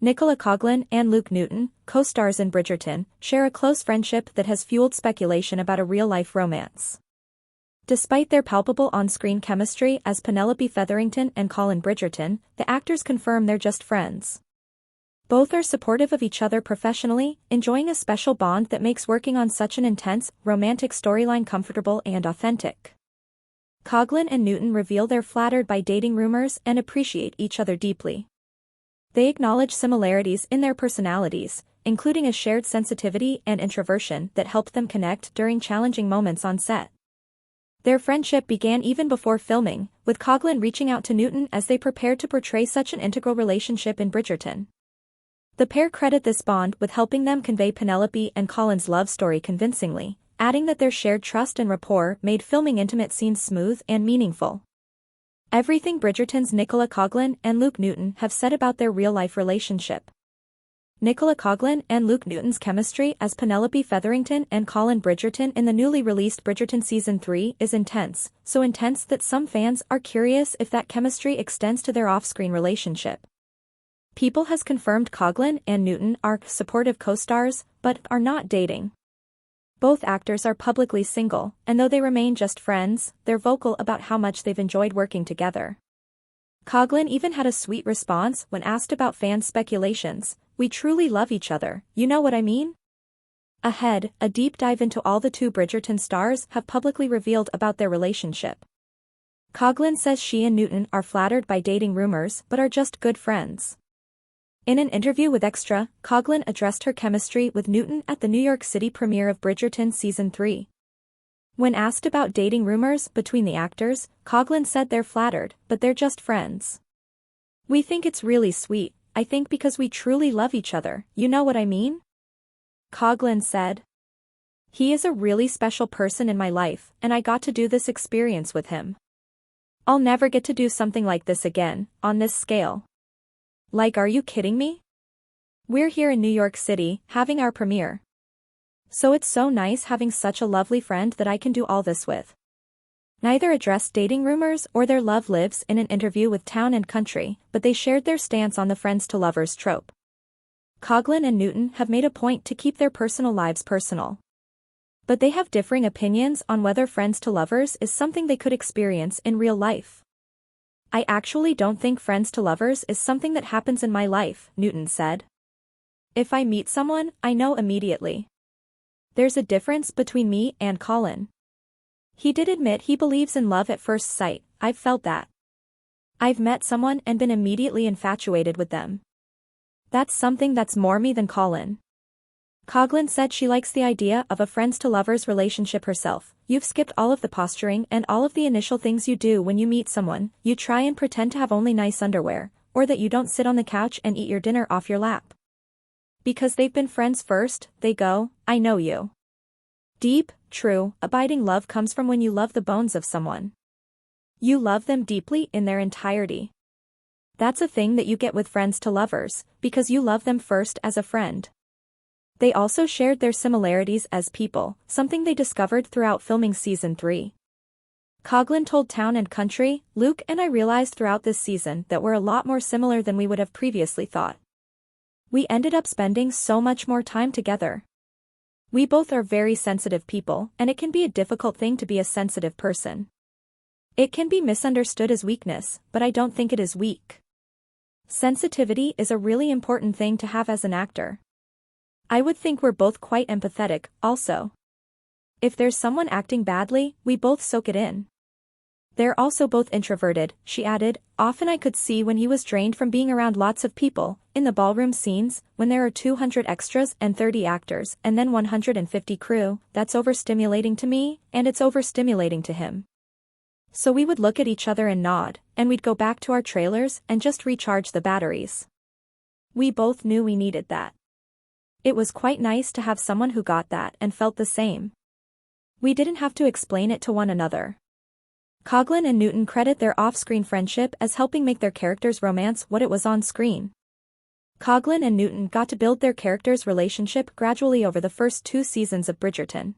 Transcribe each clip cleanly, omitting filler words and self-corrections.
Nicola Coughlan and Luke Newton, co-stars in Bridgerton, share a close friendship that has fueled speculation about a real-life romance. Despite their palpable on-screen chemistry as Penelope Featherington and Colin Bridgerton, the actors confirm they're just friends. Both are supportive of each other professionally, enjoying a special bond that makes working on such an intense, romantic storyline comfortable and authentic. Coughlan and Newton reveal they're flattered by dating rumors and appreciate each other deeply. They acknowledge similarities in their personalities, including a shared sensitivity and introversion that helped them connect during challenging moments on set. Their friendship began even before filming, with Coughlan reaching out to Newton as they prepared to portray such an integral relationship in Bridgerton. The pair credit this bond with helping them convey Penelope and Colin's love story convincingly, adding that their shared trust and rapport made filming intimate scenes smooth and meaningful. Everything Bridgerton's Nicola Coughlan and Luke Newton have said about their real-life relationship. Nicola Coughlan and Luke Newton's chemistry as Penelope Featherington and Colin Bridgerton in the newly released Bridgerton Season 3 is intense, so intense that some fans are curious if that chemistry extends to their off-screen relationship. People has confirmed Coughlan and Newton are supportive co-stars, but are not dating. Both actors are publicly single, and though they remain just friends, they're vocal about how much they've enjoyed working together. Coughlan even had a sweet response when asked about fans' speculations. "We truly love each other, you know what I mean?" Ahead, a deep dive into all the two Bridgerton stars have publicly revealed about their relationship. Coughlan says she and Newton are flattered by dating rumors but are just good friends. In an interview with Extra, Coughlan addressed her chemistry with Newton at the New York City premiere of Bridgerton Season 3. When asked about dating rumors between the actors, Coughlan said they're flattered, but they're just friends. "We think it's really sweet, I think because we truly love each other, you know what I mean?" Coughlan said. "He is a really special person in my life, and I got to do this experience with him. I'll never get to do something like this again, on this scale. Like, are you kidding me? We're here in New York City, having our premiere. So it's so nice having such a lovely friend that I can do all this with." Neither addressed dating rumors or their love lives in an interview with Town and Country, but they shared their stance on the friends to lovers trope. Coughlan and Newton have made a point to keep their personal lives personal. But they have differing opinions on whether friends to lovers is something they could experience in real life. "I actually don't think friends to lovers is something that happens in my life," Newton said. "If I meet someone, I know immediately. There's a difference between me and Colin. He did admit he believes in love at first sight. I've felt that. I've met someone and been immediately infatuated with them. That's something that's more me than Colin." Coughlan said she likes the idea of a friends-to-lovers relationship herself. "You've skipped all of the posturing and all of the initial things you do when you meet someone. You try and pretend to have only nice underwear, or that you don't sit on the couch and eat your dinner off your lap. Because they've been friends first, they go, I know you. Deep, true, abiding love comes from when you love the bones of someone. You love them deeply in their entirety. That's a thing that you get with friends to lovers, because you love them first as a friend." They also shared their similarities as people, something they discovered throughout filming Season 3. Coughlan told Town and Country, "Luke and I realized throughout this season that we're a lot more similar than we would have previously thought. We ended up spending so much more time together. We both are very sensitive people, and it can be a difficult thing to be a sensitive person. It can be misunderstood as weakness, but I don't think it is weak. Sensitivity is a really important thing to have as an actor. I would think we're both quite empathetic, also. If there's someone acting badly, we both soak it in. They're also both introverted," she added. "Often I could see when he was drained from being around lots of people, in the ballroom scenes, when there are 200 extras and 30 actors and then 150 crew, that's overstimulating to me, and it's overstimulating to him. So we would look at each other and nod, and we'd go back to our trailers and just recharge the batteries. We both knew we needed that. It was quite nice to have someone who got that and felt the same. We didn't have to explain it to one another." Coughlan and Newton credit their off-screen friendship as helping make their characters' romance what it was on screen. Coughlan and Newton got to build their characters' relationship gradually over the first 2 seasons of Bridgerton.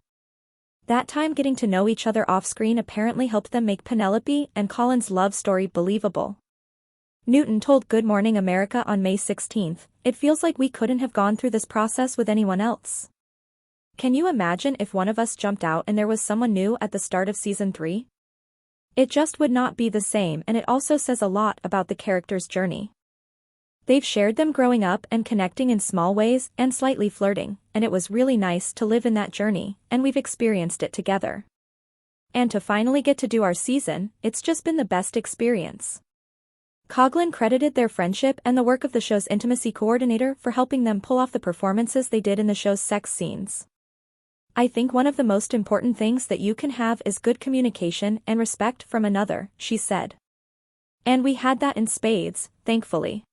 That time getting to know each other off-screen apparently helped them make Penelope and Colin's love story believable. Newton told Good Morning America on May 16, "It feels like we couldn't have gone through this process with anyone else. Can you imagine if one of us jumped out and there was someone new at the start of season 3? It just would not be the same, and it also says a lot about the character's journey. They've shared them growing up and connecting in small ways and slightly flirting, and it was really nice to live in that journey, and we've experienced it together. And to finally get to do our season, it's just been the best experience." Coughlan credited their friendship and the work of the show's intimacy coordinator for helping them pull off the performances they did in the show's sex scenes. "I think one of the most important things that you can have is good communication and respect from another," she said. "And we had that in spades, thankfully.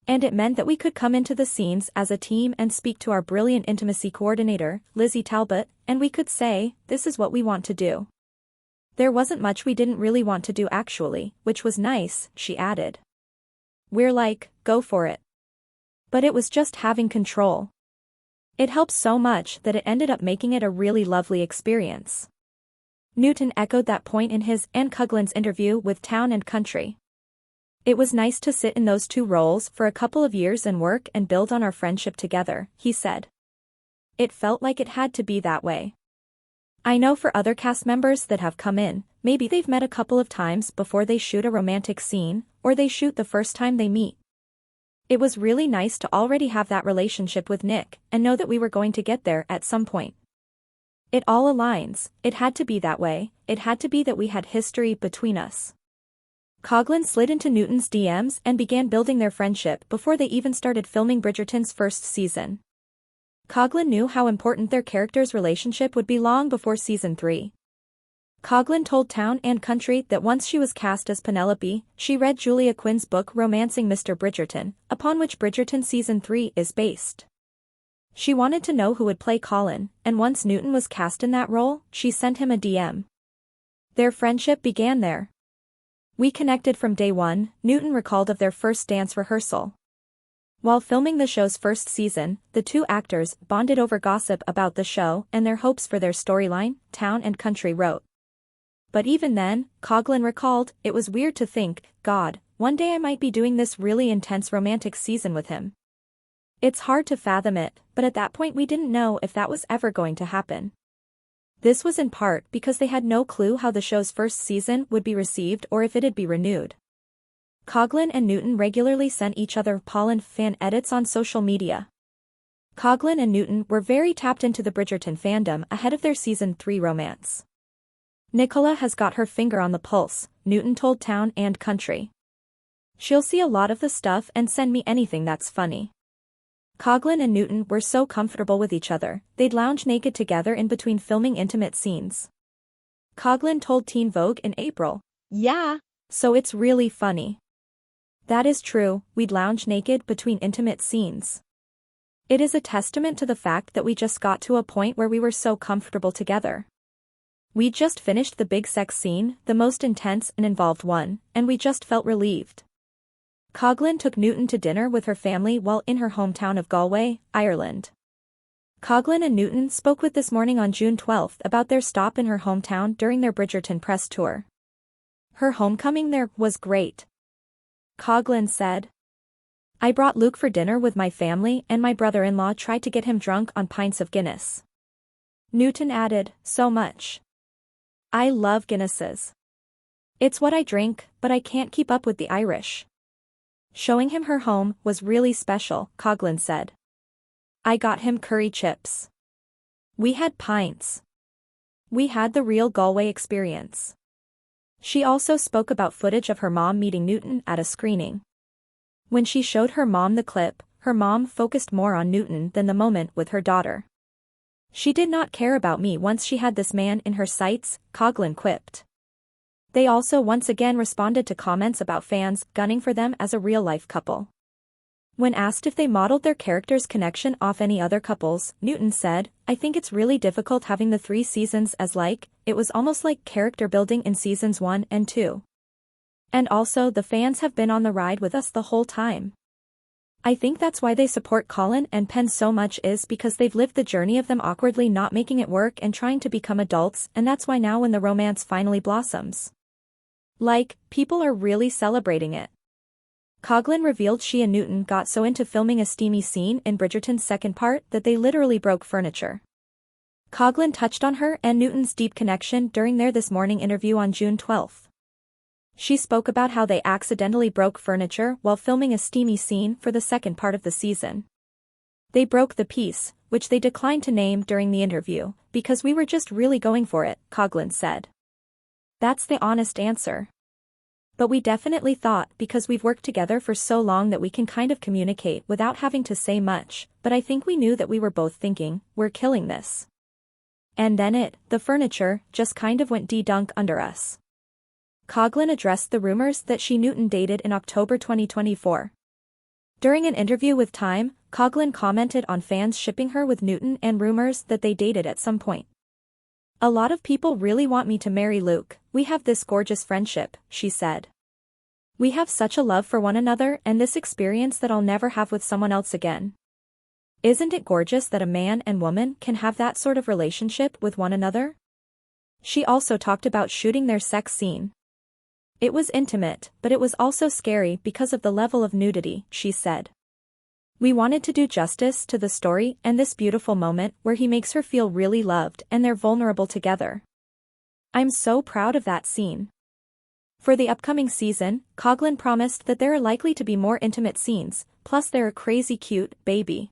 And it meant that we could come into the scenes as a team and speak to our brilliant intimacy coordinator, Lizzie Talbot, and we could say, this is what we want to do. There wasn't much we didn't really want to do actually, which was nice," she added. "We're like, go for it. But it was just having control. It helped so much that it ended up making it a really lovely experience." Newton echoed that point in his and Coughlan's interview with Town and Country. "It was nice to sit in those two roles for a couple of years and work and build on our friendship together," he said. "It felt like it had to be that way. I know for other cast members that have come in, maybe they've met a couple of times before they shoot a romantic scene, or they shoot the first time they meet. It was really nice to already have that relationship with Nick and know that we were going to get there at some point. It all aligns, it had to be that way, it had to be that we had history between us." Coughlan slid into Newton's DMs and began building their friendship before they even started filming Bridgerton's first season. Coughlan knew how important their characters' relationship would be long before season 3. Coughlan told Town and Country that once she was cast as Penelope, she read Julia Quinn's book Romancing Mr. Bridgerton, upon which Bridgerton season 3 is based. She wanted to know who would play Colin, and once Newton was cast in that role, she sent him a DM. Their friendship began there. "We connected from day one," Newton recalled of their first dance rehearsal. While filming the show's first season, the two actors bonded over gossip about the show and their hopes for their storyline, Town and Country wrote. "But even then," Coughlan recalled, "it was weird to think, God, one day I might be doing this really intense romantic season with him. It's hard to fathom it, but at that point we didn't know if that was ever going to happen." This was in part because they had no clue how the show's first season would be received or if it'd be renewed. Coughlan and Newton regularly sent each other pollen fan edits on social media. Coughlan and Newton were very tapped into the Bridgerton fandom ahead of their season 3 romance. "Nicola has got her finger on the pulse," Newton told Town and Country. "She'll see a lot of the stuff and send me anything that's funny." Coughlan and Newton were so comfortable with each other, they'd lounge naked together in between filming intimate scenes. Coughlan told Teen Vogue in April, "Yeah, so it's really funny. That is true, we'd lounge naked between intimate scenes. It is a testament to the fact that we just got to a point where we were so comfortable together. We just finished the big sex scene, the most intense and involved one, and we just felt relieved." Coughlan took Newton to dinner with her family while in her hometown of Galway, Ireland. Coughlan and Newton spoke with This Morning on June 12 about their stop in her hometown during their Bridgerton press tour. "Her homecoming there was great," Coughlan said. "I brought Luke for dinner with my family and my brother-in-law tried to get him drunk on pints of Guinness." Newton added, "So much. I love Guinnesses. It's what I drink, but I can't keep up with the Irish." "Showing him her home was really special," Coughlan said. "I got him curry chips. We had pints. We had the real Galway experience." She also spoke about footage of her mom meeting Newton at a screening. When she showed her mom the clip, her mom focused more on Newton than the moment with her daughter. "She did not care about me once she had this man in her sights," Coughlan quipped. They also once again responded to comments about fans gunning for them as a real-life couple. When asked if they modeled their characters' connection off any other couples, Newton said, "I think it's really difficult having the 3 seasons as it was almost like character building in seasons 1 and 2. And also the fans have been on the ride with us the whole time. I think that's why they support Colin and Penn so much is because they've lived the journey of them awkwardly not making it work and trying to become adults, and that's why now when the romance finally blossoms, people are really celebrating it." Coughlan revealed she and Newton got so into filming a steamy scene in Bridgerton's second part that they literally broke furniture. Coughlan touched on her and Newton's deep connection during their This Morning interview on June 12. She spoke about how they accidentally broke furniture while filming a steamy scene for the second part of the season. They broke the piece, which they declined to name during the interview, because we were just really going for it, Coughlan said. That's the honest answer. But we definitely thought because we've worked together for so long that we can kind of communicate without having to say much, but I think we knew that we were both thinking, we're killing this. And then the furniture, just kind of went de-dunk under us. Coughlan addressed the rumors that she and Newton dated in October 2024. During an interview with Time, Coughlan commented on fans shipping her with Newton and rumors that they dated at some point. A lot of people really want me to marry Luke, we have this gorgeous friendship, she said. We have such a love for one another and this experience that I'll never have with someone else again. Isn't it gorgeous that a man and woman can have that sort of relationship with one another? She also talked about shooting their sex scene. It was intimate, but it was also scary because of the level of nudity, she said. We wanted to do justice to the story and this beautiful moment where he makes her feel really loved and they're vulnerable together. I'm so proud of that scene. For the upcoming season, Coughlan promised that there are likely to be more intimate scenes, plus they're a crazy cute baby.